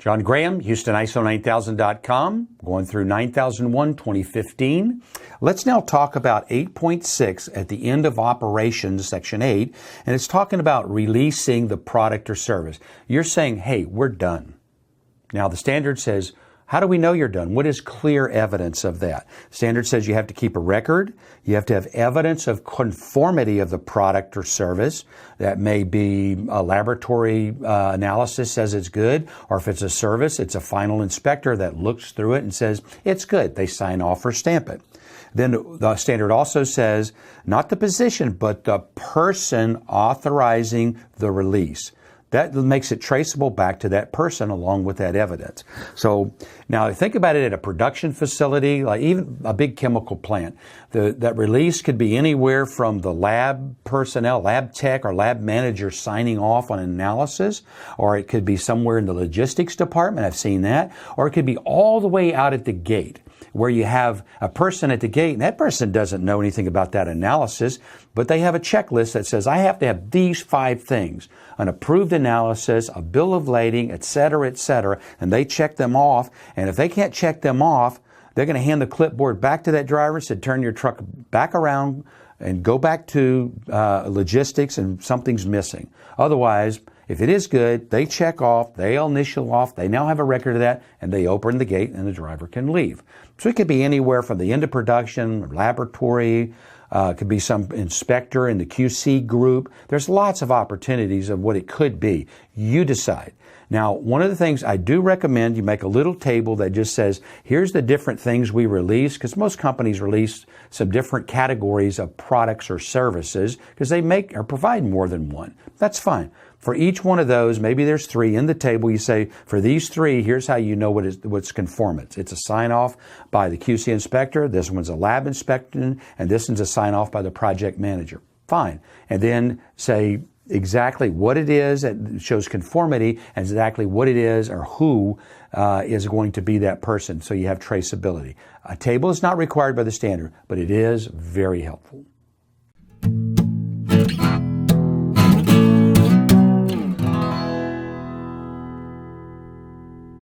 John Graham, HoustonISO9000.com, going through 9001 2015. Let's now talk about 8.6 at the end of operations, section 8, and it's talking about releasing the product or service. You're saying, hey, we're done. Now the standard says, how do we know you're done? What is clear evidence of that? Standard says you have to keep a record. You have to have evidence of conformity of the product or service. That may be a laboratory analysis says it's good, or if it's a service, it's a final inspector that looks through it and says it's good. They sign off or stamp it. Then the standard also says not the position, but the person authorizing the release. That makes it traceable back to that person along with that evidence. So now think about it at a production facility, like even a big chemical plant. That release could be anywhere from the lab personnel, lab tech or lab manager signing off on analysis, or it could be somewhere in the logistics department. I've seen that. Or it could be all the way out at the gate, where you have a person at the gate, and that person doesn't know anything about that analysis, but they have a checklist that says, I have to have these 5 things, an approved analysis, a bill of lading, et cetera, and they check them off. And if they can't check them off, they're going to hand the clipboard back to that driver and say, turn your truck back around and go back to logistics, and something's missing. Otherwise, if it is good, they check off, they'll initial off, they now have a record of that, and they open the gate and the driver can leave. So it could be anywhere from the end of production, laboratory, could be some inspector in the QC group. There's lots of opportunities of what it could be. You decide. Now, one of the things I do recommend, you make a little table that just says, here's the different things we release, because most companies release some different categories of products or services because they make or provide more than one. That's fine. For each one of those, maybe there's 3 in the table. You say, for these 3, here's how you know what's conformance. It's a sign-off by the QC inspector. This one's a lab inspection, and this one's a sign-off by the project manager. Fine. And then say exactly what it is that shows conformity, and exactly what it is or who is going to be that person, so you have traceability. A table is not required by the standard, but it is very helpful.